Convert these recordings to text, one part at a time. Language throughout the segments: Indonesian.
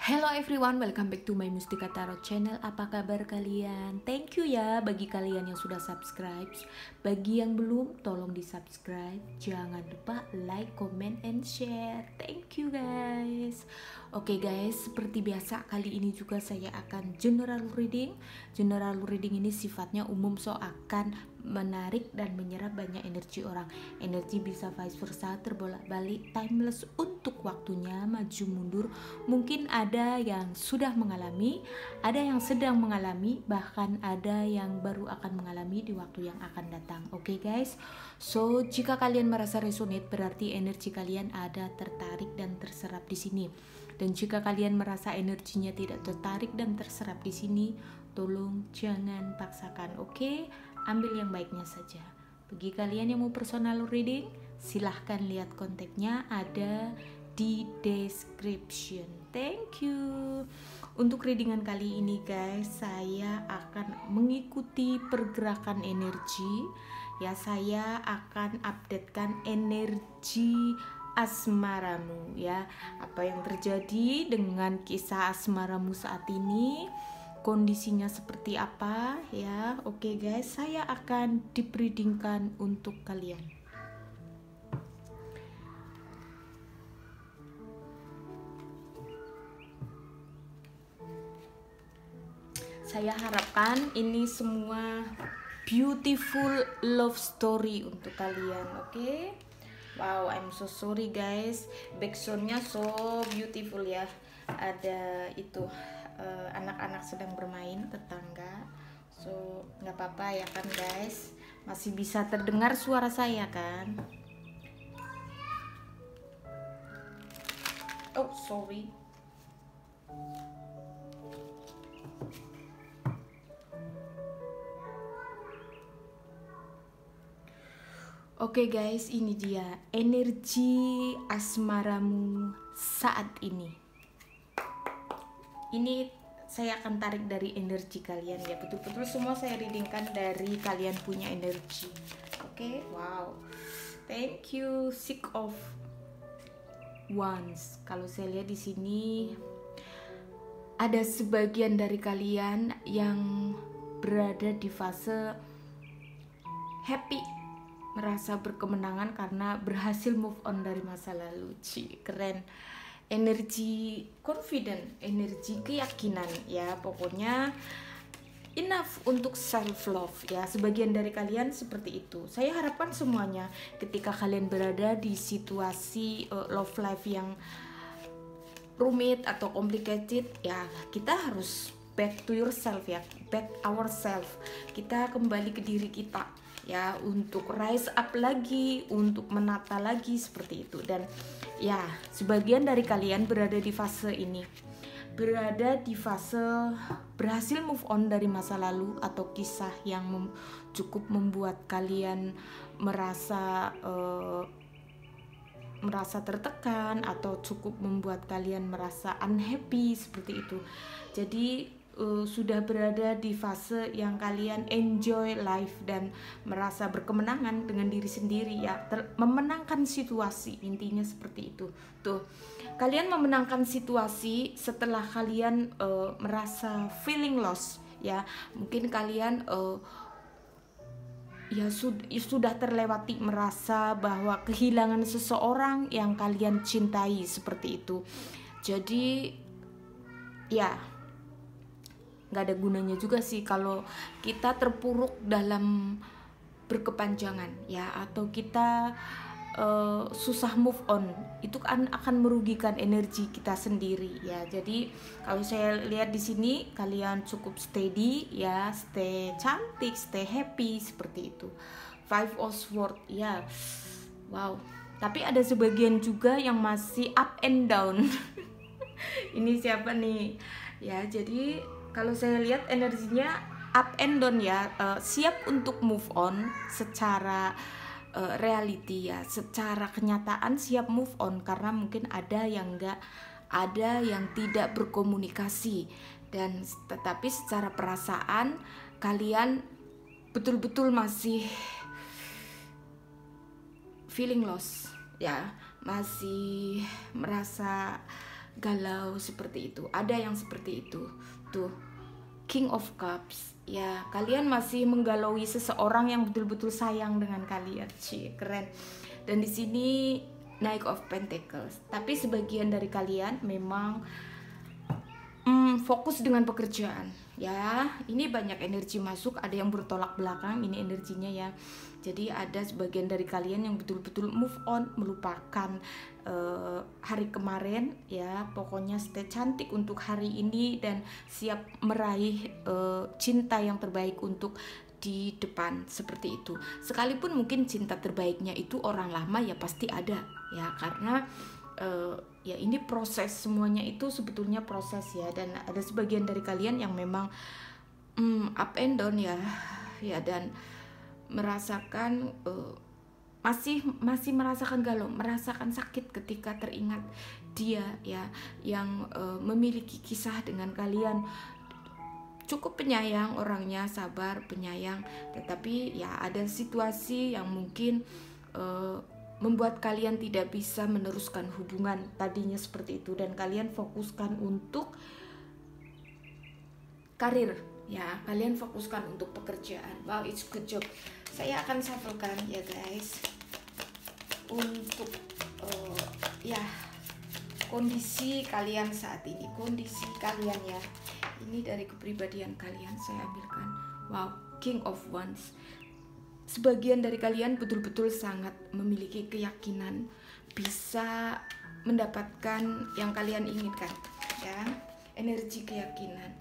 Hello everyone, welcome back to my Mustika Tarot channel. Apa kabar kalian? Thank you ya bagi kalian yang sudah subscribe. Bagi yang belum, tolong di subscribe. Jangan lupa like, comment, and share. Thank you guys. Oke guys, seperti biasa kali ini juga saya akan general reading. General reading ini sifatnya umum, so akan menarik dan menyerap banyak energi orang. Energi bisa vice versa, terbolak-balik, timeless untuk waktunya, maju mundur. Mungkin ada yang sudah mengalami, ada yang sedang mengalami, bahkan ada yang baru akan mengalami di waktu yang akan datang. Oke guys, so jika kalian merasa resonate, berarti energi kalian ada tertarik dan terserap di sini. Dan jika kalian merasa energinya tidak tertarik dan terserap di sini, tolong jangan paksakan, oke? Ambil yang baiknya saja. Bagi kalian yang mau personal reading, silahkan lihat kontaknya ada di description. Thank you. Untuk readingan kali ini guys, saya akan mengikuti pergerakan energi. Ya, saya akan updatekan energi asmaramu ya. Apa yang terjadi dengan kisah asmaramu saat ini? Kondisinya seperti apa ya. Oke guys, saya akan dibreedingkan untuk kalian. Saya harapkan ini semua beautiful love story untuk kalian, oke? Wow, I'm so sorry guys, backsoundnya so beautiful ya. Ada itu anak-anak sedang bermain, tetangga. So nggak apa-apa ya kan guys, masih bisa terdengar suara saya kan? Oh sorry. Oke guys, ini dia energi asmaramu saat ini. Ini saya akan tarik dari energi kalian ya, betul-betul semua saya readingkan dari kalian punya energi. Oke, wow, thank you. Six of Wands. Kalau saya lihat di sini ada sebagian dari kalian yang berada di fase happy, merasa berkemenangan karena berhasil move on dari masa lalu. Keren. Energi confident, energi keyakinan ya, pokoknya enough untuk self love ya. Sebagian dari kalian seperti itu. Saya harapkan semuanya ketika kalian berada di situasi love life yang rumit atau complicated ya, kita harus back to yourself ya, back ourselves. Kita kembali ke diri kita ya, untuk rise up lagi, untuk menata lagi seperti itu. Dan ya, sebagian dari kalian berada di fase ini, berada di fase berhasil move on dari masa lalu atau kisah yang cukup membuat kalian merasa tertekan atau cukup membuat kalian merasa unhappy seperti itu. Jadi sudah berada di fase yang kalian enjoy life dan merasa berkemenangan dengan diri sendiri ya, memenangkan situasi, intinya seperti itu. Tuh, kalian memenangkan situasi setelah kalian merasa feeling lost ya. Mungkin kalian ya sudah terlewati merasa bahwa kehilangan seseorang yang kalian cintai seperti itu. Jadi ya, nggak ada gunanya juga sih kalau kita terpuruk dalam berkepanjangan ya, atau kita susah move on. Itu kan akan merugikan energi kita sendiri ya. Jadi kalau saya lihat di sini kalian cukup steady ya, stay cantik, stay happy seperti itu. Five of Swords ya, wow. Tapi ada sebagian juga yang masih up and down. Ini siapa nih ya? Jadi kalau saya lihat energinya up and down ya, siap untuk move on secara reality ya, secara kenyataan siap move on, karena mungkin ada yang enggak, ada yang tidak berkomunikasi, dan tetapi secara perasaan kalian betul-betul masih feeling lost ya, masih merasa galau seperti itu. Ada yang seperti itu. Tuh, King of Cups. Ya, kalian masih menggalaui seseorang yang betul-betul sayang dengan kalian. Cih, keren. Dan di sini Knight of Pentacles. Tapi sebagian dari kalian memang fokus dengan pekerjaan. Ya, ini banyak energi masuk, ada yang bertolak belakang ini energinya ya. Jadi ada sebagian dari kalian yang betul-betul move on, melupakan hari kemarin ya. Pokoknya stay cantik untuk hari ini dan siap meraih cinta yang terbaik untuk di depan, seperti itu. Sekalipun mungkin cinta terbaiknya itu orang lama, ya pasti ada ya, karena ya ini proses, semuanya itu sebetulnya proses ya. Dan ada sebagian dari kalian yang memang up and down ya dan merasakan masih merasakan galau, merasakan sakit ketika teringat dia ya yang memiliki kisah dengan kalian. Cukup penyayang orangnya, sabar, penyayang, tetapi ya ada situasi yang mungkin membuat kalian tidak bisa meneruskan hubungan tadinya seperti itu, dan kalian fokuskan untuk karir ya, kalian fokuskan untuk pekerjaan. Wow, it's good job. Saya akan shufflekan ya guys untuk ya kondisi kalian saat ini, kondisi kalian ya. Ini dari kepribadian kalian saya ambilkan. Wow, King of Wands. Sebagian dari kalian betul-betul sangat memiliki keyakinan bisa mendapatkan yang kalian inginkan ya. Energi keyakinan.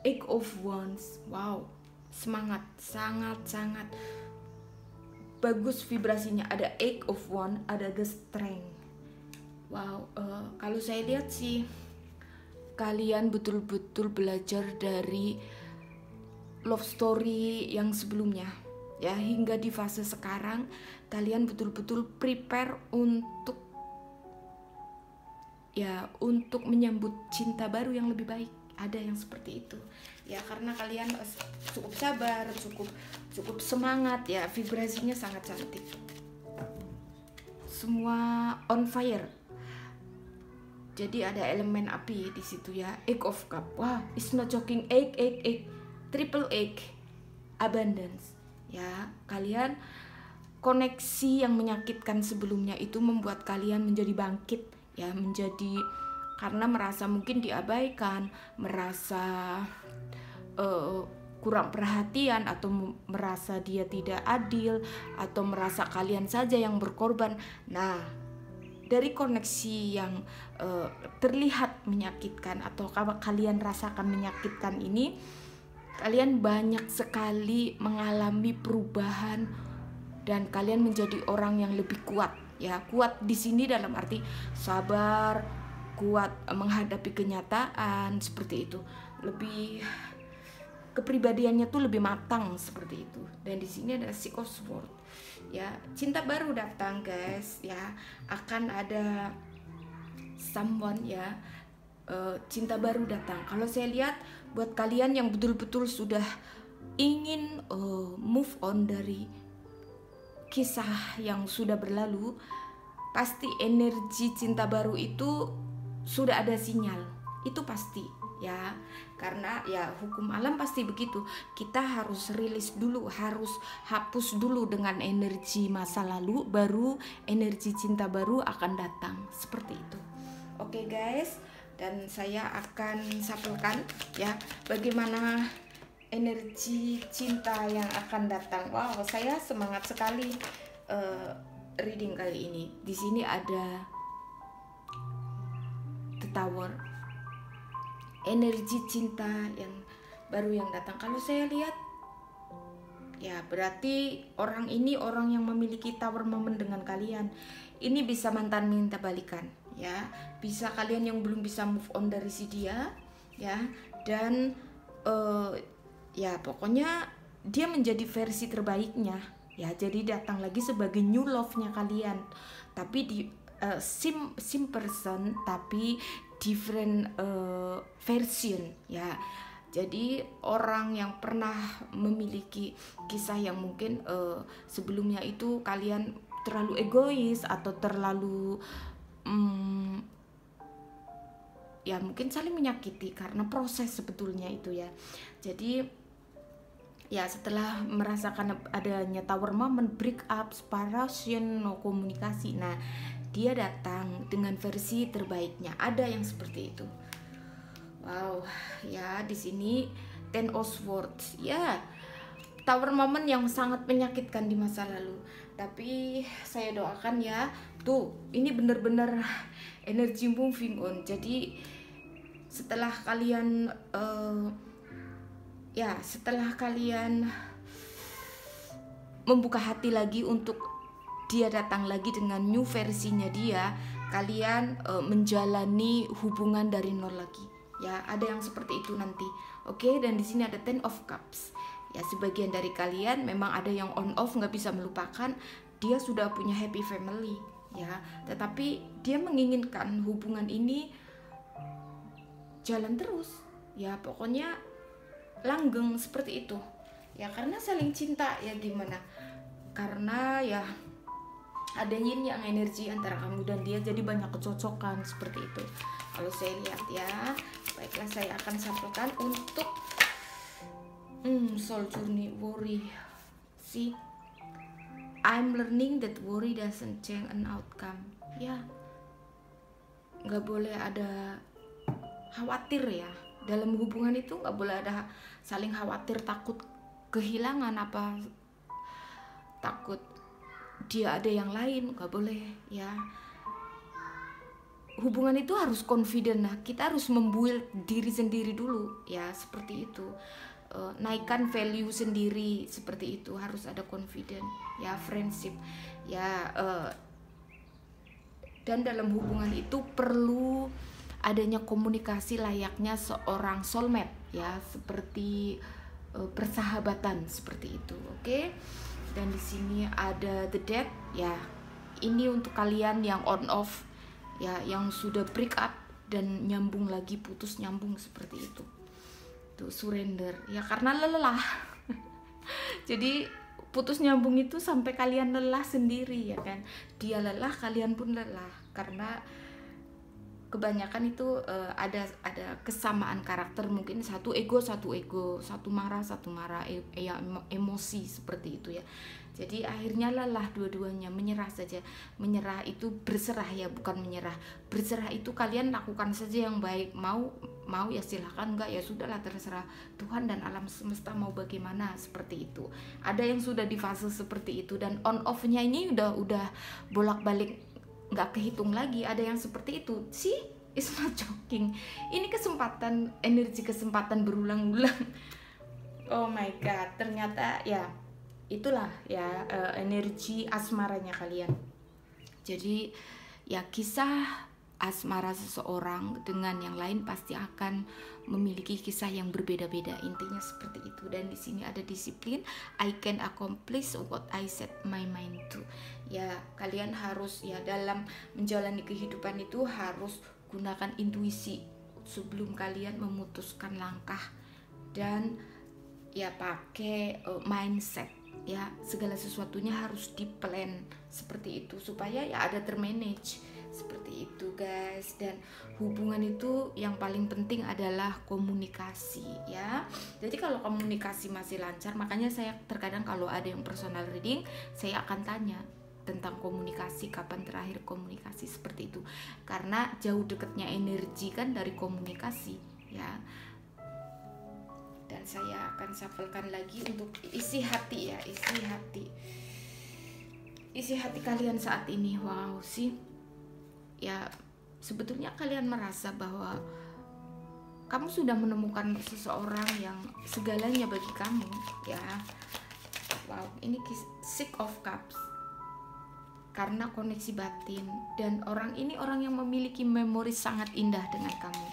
Eight of Wands. Wow, semangat, sangat bagus vibrasinya. Ada Eight of Wands, ada the Strength. Wow, kalau saya lihat sih kalian betul-betul belajar dari love story yang sebelumnya ya, hingga di fase sekarang kalian betul-betul prepare untuk menyambut cinta baru yang lebih baik. Ada yang seperti itu ya, karena kalian cukup sabar, cukup semangat ya, vibrasinya sangat cantik, semua on fire. Jadi ada elemen api di situ ya. Eight of Cup. Wah, it's not joking. Eight. Triple eight. Abundance. Ya, kalian koneksi yang menyakitkan sebelumnya itu membuat kalian menjadi bangkit ya, menjadi karena merasa mungkin diabaikan, merasa kurang perhatian, atau merasa dia tidak adil, atau merasa kalian saja yang berkorban. Nah, dari koneksi yang terlihat menyakitkan atau kalian rasakan menyakitkan ini, kalian banyak sekali mengalami perubahan dan kalian menjadi orang yang lebih kuat ya. Kuat di sini dalam arti sabar, kuat menghadapi kenyataan seperti itu. Lebih kepribadiannya tuh lebih matang seperti itu. Dan di sini ada Six of Swords. Ya, cinta baru datang guys ya, akan ada someone ya, cinta baru datang. Kalau saya lihat buat kalian yang betul-betul sudah ingin move on dari kisah yang sudah berlalu, pasti energi cinta baru itu sudah ada sinyal, itu pasti ya, karena ya hukum alam pasti begitu. Kita harus rilis dulu, harus hapus dulu dengan energi masa lalu, baru energi cinta baru akan datang, seperti itu. Oke guys, dan saya akan sampaikan ya bagaimana energi cinta yang akan datang. Wow, saya semangat sekali reading kali ini. Di sini ada The Tower, energi cinta yang baru yang datang. Kalau saya lihat ya berarti orang ini orang yang memiliki tower moment dengan kalian. Ini bisa mantan minta balikan ya, bisa kalian yang belum bisa move on dari si dia ya, dan ya pokoknya dia menjadi versi terbaiknya ya, jadi datang lagi sebagai new love-nya kalian, tapi di same person tapi different version ya. Jadi orang yang pernah memiliki kisah yang mungkin sebelumnya itu kalian terlalu egois atau terlalu ya mungkin saling menyakiti karena proses sebetulnya itu ya. Jadi ya setelah merasakan adanya tower moment, break up, separation, no komunikasi, nah dia datang dengan versi terbaiknya. Ada yang seperti itu. Wow, ya di sini Ten of Swords ya, tower moment yang sangat menyakitkan di masa lalu. Tapi saya doakan ya, tuh ini benar-benar energi moving on. Jadi setelah kalian setelah kalian membuka hati lagi untuk dia datang lagi dengan new versinya dia, kalian menjalani hubungan dari nol lagi. Ya, ada yang seperti itu nanti. Oke, dan di sini ada Ten of Cups. Ya, sebagian dari kalian memang ada yang on off, nggak bisa melupakan, dia sudah punya happy family ya, tetapi dia menginginkan hubungan ini jalan terus ya, pokoknya langgeng seperti itu ya, karena saling cinta ya. Gimana, karena ya ada yin yang energi antara kamu dan dia, jadi banyak kecocokan seperti itu kalau saya lihat ya. Baiklah, saya akan sampaikan untuk soul journey worry. See, I'm learning that worry doesn't change an outcome ya, nggak boleh ada khawatir ya dalam hubungan itu, nggak boleh ada saling khawatir, takut kehilangan apa, takut dia ada yang lain, nggak boleh ya. Hubungan itu harus confident, nah kita harus membuild diri sendiri dulu ya, seperti itu. Naikkan value sendiri seperti itu, harus ada confident ya, friendship ya. Dan dalam hubungan itu perlu adanya komunikasi layaknya seorang soulmate ya, seperti persahabatan seperti itu. Oke. Dan di sini ada the death ya. Ini untuk kalian yang on off ya, yang sudah break up dan nyambung lagi, putus nyambung seperti itu. Tuh surrender ya, karena lelah. Jadi putus nyambung itu sampai kalian lelah sendiri ya kan. Dia lelah, kalian pun lelah, karena kebanyakan itu ada kesamaan karakter, mungkin satu ego, satu marah, emosi seperti itu ya. Jadi akhirnya lelah dua-duanya, menyerah saja. Menyerah itu berserah ya, bukan menyerah. Berserah itu kalian lakukan saja yang baik, mau ya silahkan, enggak ya sudahlah, terserah Tuhan dan alam semesta mau bagaimana, seperti itu. Ada yang sudah di fase seperti itu, dan on off-nya ini udah bolak-balik, nggak kehitung lagi. Ada yang seperti itu sih, it's not joking. Ini energi kesempatan berulang-ulang. Oh my god, ternyata ya itulah ya energi asmaranya kalian. Jadi ya kisah asmara seseorang dengan yang lain pasti akan memiliki kisah yang berbeda-beda, intinya seperti itu. Dan di sini ada disiplin, I can accomplish what I set my mind to. Ya, kalian harus ya dalam menjalani kehidupan itu harus gunakan intuisi sebelum kalian memutuskan langkah, dan ya pakai mindset ya, segala sesuatunya harus di plan seperti itu supaya ya ada termanage seperti itu guys. Dan hubungan itu yang paling penting adalah komunikasi ya. Jadi kalau komunikasi masih lancar, makanya saya terkadang kalau ada yang personal reading, saya akan tanya tentang komunikasi, kapan terakhir komunikasi, seperti itu, karena jauh dekatnya energi kan dari komunikasi ya. Dan saya akan shufflekan lagi untuk isi hati ya, isi hati kalian saat ini. Wow sih ya, sebetulnya kalian merasa bahwa kamu sudah menemukan seseorang yang segalanya bagi kamu ya. Wow, ini Six of Cups, karena koneksi batin, dan orang ini orang yang memiliki memori sangat indah dengan kamu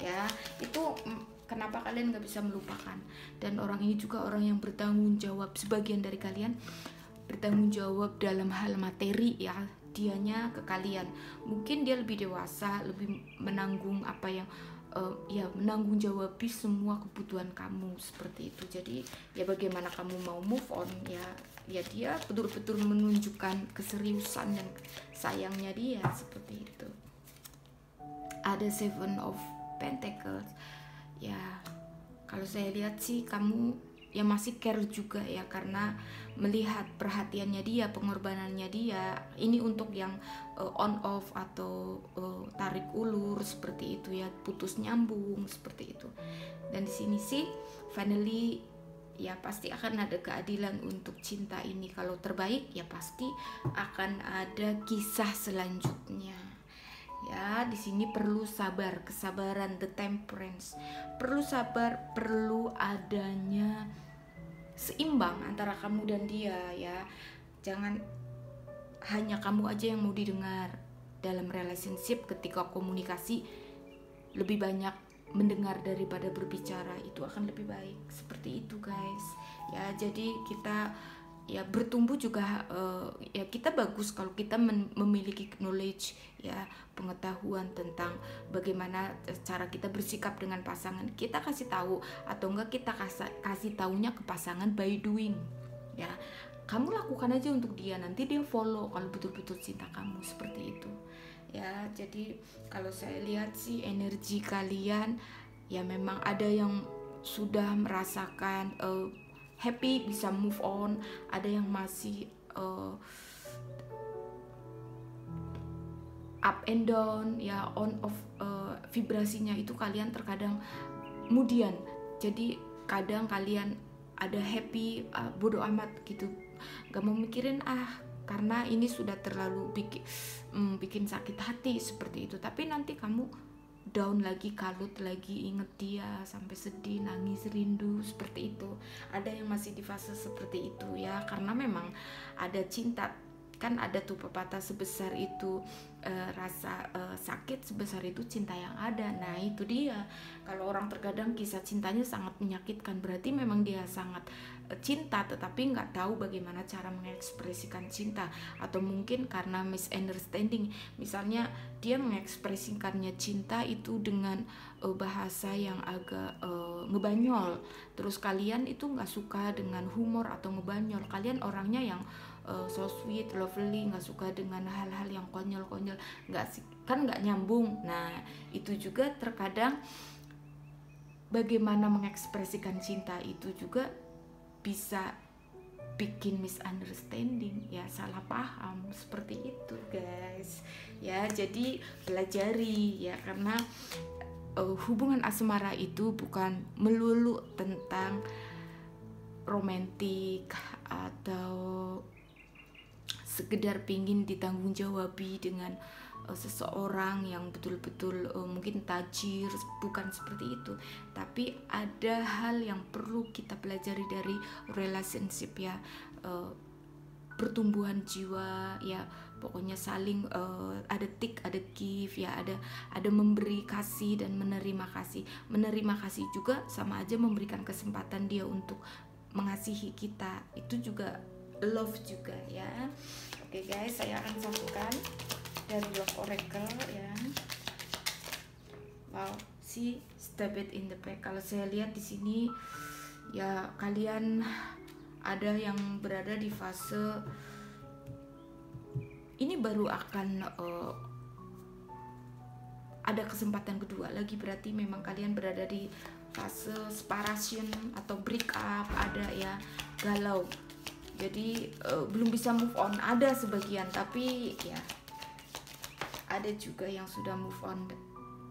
ya. Itu kenapa kalian gak bisa melupakan. Dan orang ini juga orang yang bertanggung jawab. Sebagian dari kalian bertanggung jawab dalam hal materi ya, dianya ke kalian. Mungkin dia lebih dewasa, lebih menanggung apa yang menanggung jawab semua kebutuhan kamu seperti itu. Jadi ya bagaimana kamu mau move on ya, dia betul-betul menunjukkan keseriusan dan sayangnya dia seperti itu. Ada Seven of Pentacles. Ya, kalau saya lihat sih kamu ya masih care juga ya, karena melihat perhatiannya dia, pengorbanannya dia. Ini untuk yang on off atau tarik ulur seperti itu ya, putus nyambung seperti itu. Dan di sini sih finally ya pasti akan ada keadilan untuk cinta ini. Kalau terbaik ya pasti akan ada kisah selanjutnya. Ya, di sini perlu sabar, kesabaran, the temperance. Perlu sabar, perlu adanya seimbang antara kamu dan dia ya. Jangan hanya kamu aja yang mau didengar. Dalam relationship ketika komunikasi lebih banyak mendengar daripada berbicara, itu akan lebih baik. Seperti itu guys. Ya, jadi kita ya bertumbuh juga ya kita bagus kalau kita memiliki knowledge ya, pengetahuan tentang bagaimana cara kita bersikap dengan pasangan. Kita kasih tahu atau enggak kita kasih taunya ke pasangan by doing ya. Kamu lakukan aja untuk dia, nanti dia follow kalau betul-betul cinta kamu, seperti itu ya. Jadi kalau saya lihat sih energi kalian ya memang ada yang sudah merasakan happy, bisa move on, ada yang masih up and down ya, on off vibrasinya itu kalian terkadang kemudian. Jadi kadang kalian ada happy bodo amat gitu, gak mau mikirin karena ini sudah terlalu bikin sakit hati seperti itu. Tapi nanti kamu down lagi, kalut lagi, inget dia sampai sedih, nangis, rindu, seperti itu. Ada yang masih di fase seperti itu ya, karena memang ada cinta. Kan ada tuh pepatah, sebesar itu rasa sakit, sebesar itu cinta yang ada. Nah itu dia, kalau orang terkadang kisah cintanya sangat menyakitkan, berarti memang dia sangat cinta tetapi nggak tahu bagaimana cara mengekspresikan cinta. Atau mungkin karena misunderstanding, misalnya dia mengekspresikannya cinta itu dengan bahasa yang agak ngebanyol, terus kalian itu nggak suka dengan humor atau ngebanyol. Kalian orangnya yang so sweet, lovely, nggak suka dengan hal-hal yang konyol-konyol, nggak nyambung. Nah itu juga terkadang bagaimana mengekspresikan cinta itu juga bisa bikin misunderstanding ya, salah paham seperti itu guys ya. Jadi pelajari ya, karena hubungan asmara itu bukan melulu tentang romantik atau sekedar pingin ditanggung jawabi dengan seseorang yang betul-betul mungkin tajir, bukan seperti itu. Tapi ada hal yang perlu kita pelajari dari relationship ya, pertumbuhan jiwa ya, pokoknya saling ada take, ada give ya, ada memberi kasih dan menerima kasih. Menerima kasih juga sama aja memberikan kesempatan dia untuk mengasihi kita, itu juga love juga ya. Oke guys, saya akan satukan dari Love Oracle ya. Wow, see, step it in the back. Kalau saya lihat di sini ya, kalian ada yang berada di fase ini baru akan ada kesempatan kedua lagi, berarti memang kalian berada di fase separation atau break up, ada ya, galau. Jadi belum bisa move on, ada sebagian, tapi ya ada juga yang sudah move on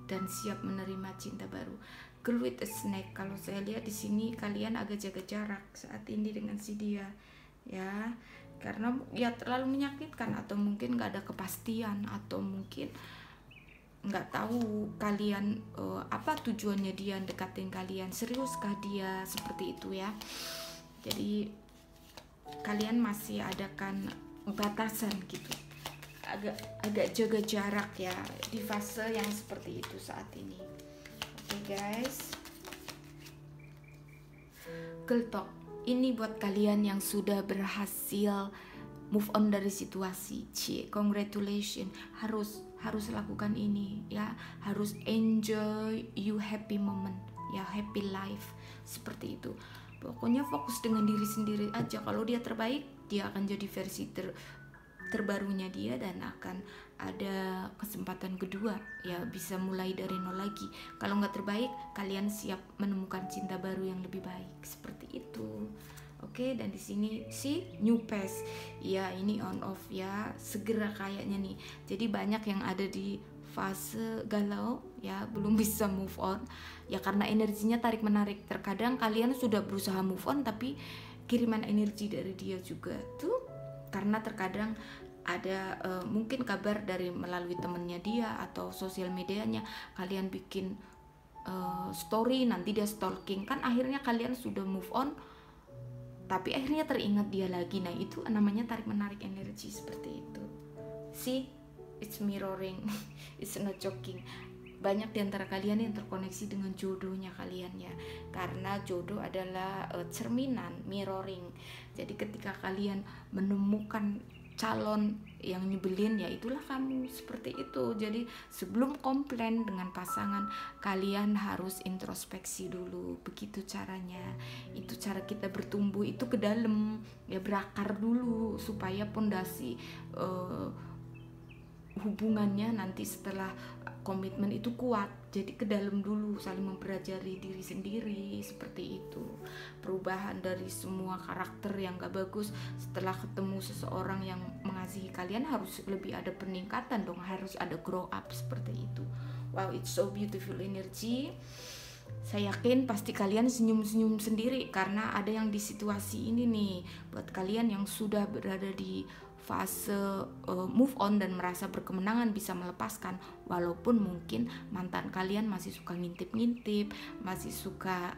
dan siap menerima cinta baru. Girl with a snake, kalau saya lihat di sini kalian agak jaga jarak saat ini dengan si dia ya, karena ya terlalu menyakitkan, atau mungkin nggak ada kepastian, atau mungkin nggak tahu kalian apa tujuannya dia dekatin kalian, seriuskah dia, seperti itu ya. Jadi kalian masih adakan batasan gitu, agak jaga jarak ya di fase yang seperti itu saat ini. Oke guys, Girl Talk ini buat kalian yang sudah berhasil move on dari situasi. Congratulations, harus lakukan ini ya, harus enjoy you happy moment ya, happy life, seperti itu. Pokoknya fokus dengan diri sendiri aja. Kalau dia terbaik, dia akan jadi versi terbarunya dia dan akan ada kesempatan kedua, ya bisa mulai dari nol lagi. Kalau nggak terbaik, kalian siap menemukan cinta baru yang lebih baik, seperti itu. Oke, dan di sini si new phase, ya ini on off ya, segera kayaknya nih. Jadi banyak yang ada di fase galau ya, belum bisa move on ya, karena energinya tarik menarik. Terkadang kalian sudah berusaha move on tapi kiriman energi dari dia juga tuh, karena terkadang ada mungkin kabar dari melalui temennya dia atau sosial medianya, kalian bikin story, nanti dia stalking, kan akhirnya kalian sudah move on tapi akhirnya teringat dia lagi. Nah itu namanya tarik menarik energi, seperti itu. See, it's mirroring. It's not joking. Banyak diantara kalian yang terkoneksi dengan jodohnya kalian ya, karena jodoh adalah cerminan, mirroring. Jadi ketika kalian menemukan calon yang nyebelin, ya itulah kamu, seperti itu. Jadi sebelum komplain dengan pasangan, kalian harus introspeksi dulu. Begitu caranya. Itu cara kita bertumbuh itu ke dalam ya, berakar dulu supaya pondasi hubungannya nanti setelah komitmen itu kuat. Jadi ke dalam dulu, saling mempelajari diri sendiri, seperti itu. Perubahan dari semua karakter yang gak bagus setelah ketemu seseorang yang mengasihi kalian, harus lebih ada peningkatan dong, harus ada grow up, seperti itu. Wow, it's so beautiful energy. Saya yakin pasti kalian senyum-senyum sendiri karena ada yang di situasi ini nih. Buat kalian yang sudah berada di fase move on dan merasa berkemenangan bisa melepaskan, walaupun mungkin mantan kalian masih suka ngintip-ngintip, masih suka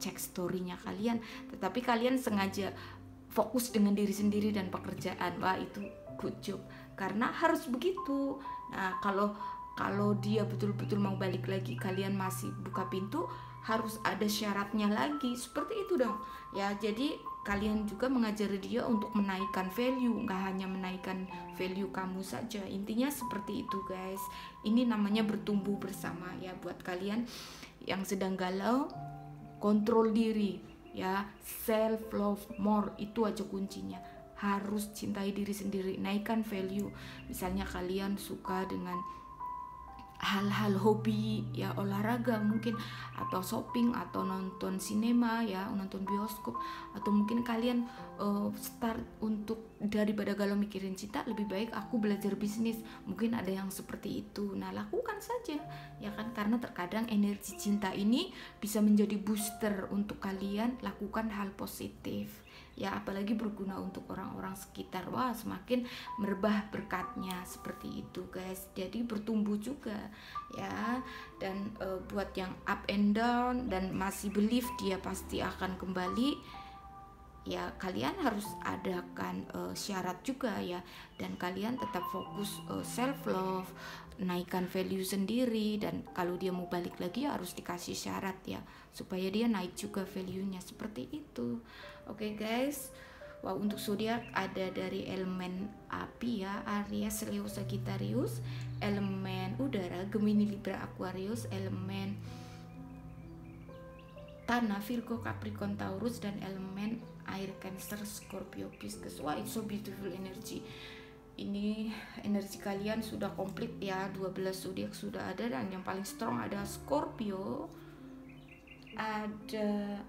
cek story-nya kalian, tetapi kalian sengaja fokus dengan diri sendiri dan pekerjaan. Wah, itu good job, karena harus begitu. Nah, kalau dia betul-betul mau balik lagi, kalian masih buka pintu, harus ada syaratnya lagi, seperti itu dong ya. Jadi kalian juga mengajari dia untuk menaikkan value, nggak hanya menaikkan value kamu saja. Intinya seperti itu guys. Ini namanya bertumbuh bersama ya. Buat kalian yang sedang galau, kontrol diri ya, self love more, itu aja kuncinya. Harus cintai diri sendiri, naikkan value. Misalnya kalian suka dengan hal-hal hobi ya, olahraga mungkin, atau shopping, atau nonton sinema ya, nonton bioskop, atau mungkin kalian start untuk daripada galau mikirin cinta, lebih baik aku belajar bisnis, mungkin ada yang seperti itu. Nah lakukan saja ya kan, karena terkadang energi cinta ini bisa menjadi booster untuk kalian lakukan hal positif ya, apalagi berguna untuk orang-orang sekitar. Wah, semakin merebah berkatnya, seperti itu guys. Jadi bertumbuh juga ya. Dan buat yang up and down dan masih believe dia pasti akan kembali ya, kalian harus adakan syarat juga ya, dan kalian tetap fokus self love, naikkan value sendiri. Dan kalau dia mau balik lagi ya harus dikasih syarat ya, supaya dia naik juga value-nya, seperti itu. Oke guys. Wow, untuk zodiak ada dari elemen api ya, Aries, Leo, Sagittarius, elemen udara, Gemini, Libra, Aquarius, elemen tanah, Virgo, Capricorn, Taurus, dan elemen air, Cancer, Scorpio, Pisces. Wah, it's so beautiful energy. Ini energi kalian sudah komplit ya, 12 zodiak sudah ada, dan yang paling strong ada Scorpio, ada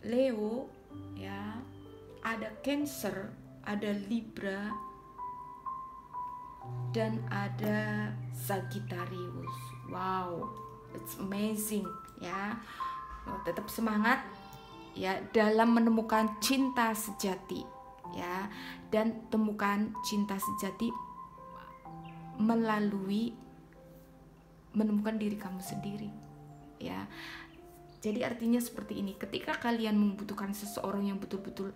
Leo ya, ada Cancer, ada Libra, dan ada Sagittarius. Wow, it's amazing ya. Tetap semangat ya dalam menemukan cinta sejati ya, dan temukan cinta sejati melalui menemukan diri kamu sendiri ya. Jadi artinya seperti ini, ketika kalian membutuhkan seseorang yang betul-betul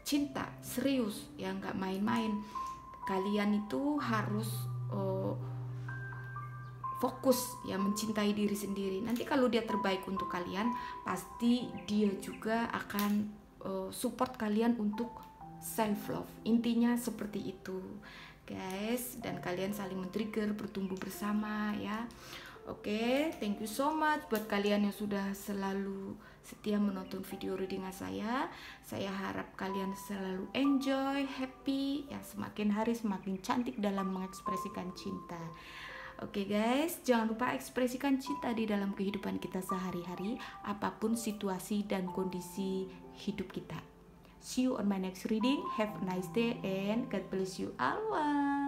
cinta serius ya, nggak main-main, kalian itu harus fokus ya, mencintai diri sendiri. Nanti kalau dia terbaik untuk kalian, pasti dia juga akan support kalian untuk self love. Intinya seperti itu guys, dan kalian saling men-trigger, bertumbuh bersama ya. Oke, thank you so much buat kalian yang sudah selalu setia menonton video readingan saya. Saya harap kalian selalu enjoy, happy, ya semakin hari semakin cantik dalam mengekspresikan cinta. Oke guys, jangan lupa ekspresikan cinta di dalam kehidupan kita sehari-hari, apapun situasi dan kondisi hidup kita. See you on my next reading. Have a nice day and God bless you all.